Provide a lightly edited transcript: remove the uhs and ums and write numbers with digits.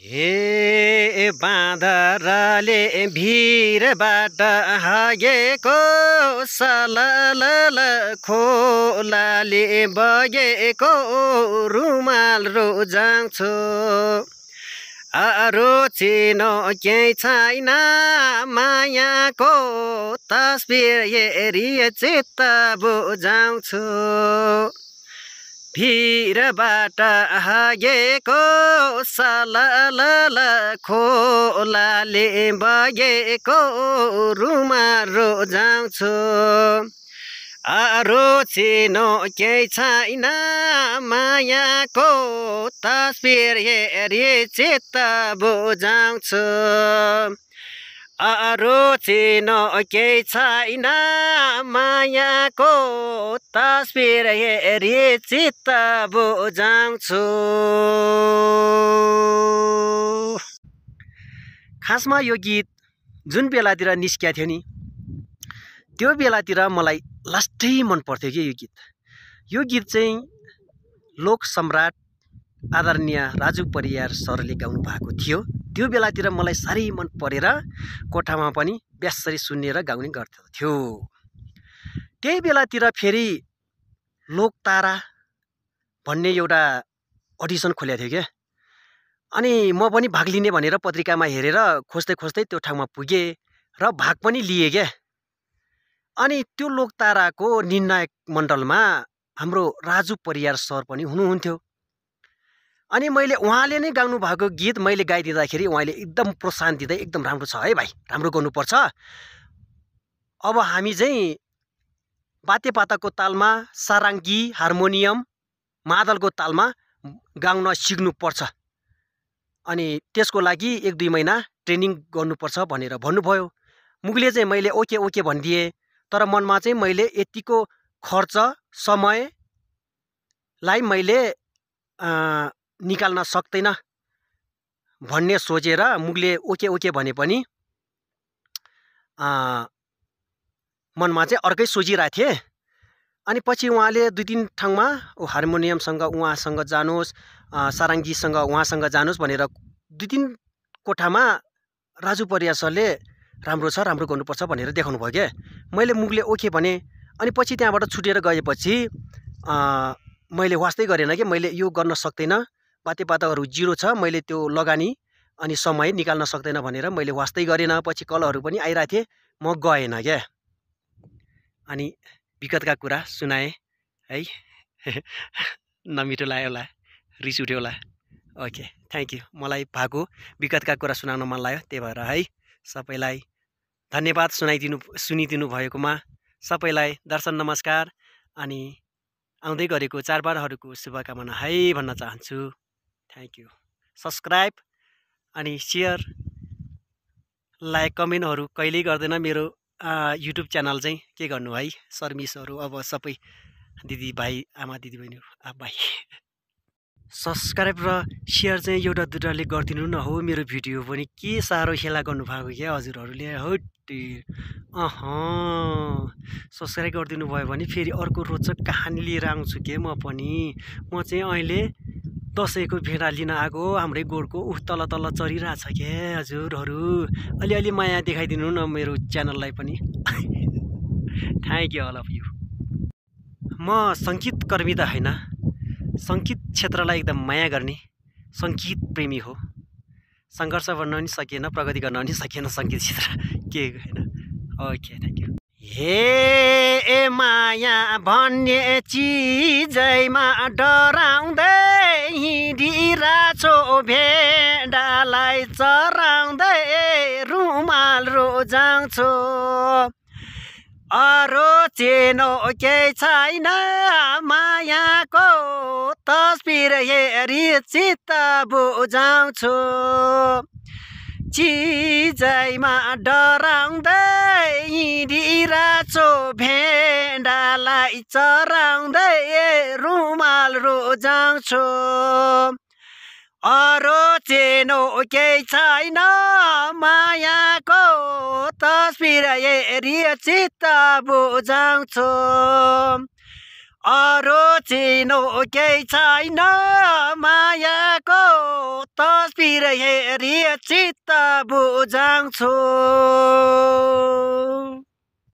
हे बाँदरले भिरबाट हागेको सलल खोलाले बगेको रुमाल रोजाउँछु अरू चिनो केही छैन मायाको तस्बिर हेरी चित्त बुझाउँछु भिरबाट हागेको सलल खोलाले बगेको रुमाल रोजाउँछु अरू चिनो केही छैन मायाको तस्बिर हेरी चित्त बुझाउँछु अरू चिनो केही छैन मायाको तस्बिर हेरी चित्त बुझाउँछु। खासमा यो गीत जुन बेलातिर निस्किया थियो नि त्यो बेलातिर मलाई लास्टै मन पर्थ्यो कि यो गीत चाहिँ लोक सम्राट आदरणीय राजु परियार सरले गाउनु भएको थियो। त्यो बेलातिर मलाई साह्रै मन परेर कोठामा पनि बेसरी सुनेर गाउने गर्थ्यो। त्यही बेलातिर फेरि लोकतारा भन्ने एउटा अडिसन खोलेको थियो क्या। अनि म पनि भाग लिने भनेर पत्रिकामा हेरेर खोज्दै खोज्दै त्यो ठाउँमा पुगेँ र भाग पनि लिएँ क्या। अनि त्यो लोकताराको निर्णायक मण्डलमा हाम्रो राजु परियार सर पनि हुनुहुन्थ्यो। अनि मैले उहाँले नै गाउनु भएको गीत मैले गाइदिँदाखेरि उहाँले एकदम प्रोत्साहन दिँदै एकदम राम्रो छ है भाइ, राम्रो गर्नुपर्छ। अब हामी चाहिँ बातेपाताको तालमा सारङ्गी हार्मोनियम मादलको तालमा गाउन सिक्नुपर्छ। अनि त्यसको लागि 1-2 महिना ट्रेनिङ गर्नुपर्छ भनेर भन्नुभयो। मुगले चाहिँ मैले ओके ओके भनिदिएँ। तर मनमा चाहिँ मैले यतिको खर्च समयलाई मैले निकाल्न सक्दैन भन्ने सोचेर मुगले ओके ओके भने पनि मनमा चाहिँ अर्कै सोचिरहेको थिएँ। अनि पछि उहाँले 2-3 ठाउँमा हार्मोनियमसँग उहाँसँग जानुहोस्, सारङ्गीसँग उहाँसँग जानुहोस् भनेर 2-3 कोठामा राजु परियार सरले राम्रो छ, राम्रो गर्नुपर्छ भनेर देखाउनु भयो क्या। मैले मुगले ओके भने। अनि पछि त्यहाँबाट छुटेर गएपछि मैले वास्तै गरेन कि मैले यो गर्न सक्दैन, बातेपाताहरू जिरो छ, मैले त्यो लगानी अनि समय निकाल्न सक्दैन भनेर मैले वास्तै गरेन। पछि कलहरू पनि आइरहेको थिए, म गएन क्या। अनि विगतका कुरा सुनाएँ है। नमिठो लाग्यो होला, रिस उठ्यो होला। Okay, thank you. मलाई भएको विगतका कुरा सुनाउन मन लाग्यो, त्यही भएर है। सबैलाई धन्यवाद सुनिदिनु भएकोमा। सबैलाई दर्शन नमस्कार अनि आउँदै गरेको चाडबाडहरूको शुभकामना है भन्न चाहन्छु। Thank you. सब्सक्राइब अनि सेयर लाइक कमेन्टहरू कहिल्यै गर्दैन मेरो युट्युब च्यानल चाहिँ के गर्नु है। सर्भिसहरू अब सबै दिदीभाइ आमा दिदीबहिनीहरू भाइ सब्सक्राइब र सेयर चाहिँ एउटा दुइटाले गरिदिनु न हो। मेरो भिडियो पनि के साह्रो खेला गर्नुभएको क्या हजुरहरूले। हट्टी सब्सक्राइब गरिदिनु भयो भने फेरि अर्को रोचक कहानी लिएर आउँछु के म पनि। म चाहिँ अहिले दसैँको भेडा लिन आएको हाम्रै गोठको तल तल चरिरहेछ क्या हजुरहरू। अलिअलि माया देखाइदिनु न मेरो च्यानललाई पनि। Thank you all of you. म सङ्गीत कर्मी त होइन, सङ्गीत क्षेत्रलाई एकदम माया गर्ने सङ्गीत प्रेमी हो। सङ्घर्ष गर्न पनि सकिएन, प्रगति गर्न पनि सकिएन सङ्गीत क्षेत्र के होइन। Okay, thank you. हे माया भन्ने चिजैमा डराउँदै हिँडिरहेछौ भेडालाई चराउँदै रुमाल रोजाउँछु अरू चिनो केही छैन मायाको तस्बिर हेरी चित्त बुझाउँछु चिजैमा डराउँदै हिँडिरहेछौ भेडालाई चराउँदै रुमाल रोजाउँछु अरू चिनो केही छैन मायाको तस्बिर हेरी चित्त बुझाउँछु अरू चिनो केही छैन मायाको तस्बिर हेरी चित्त बुझाउँछु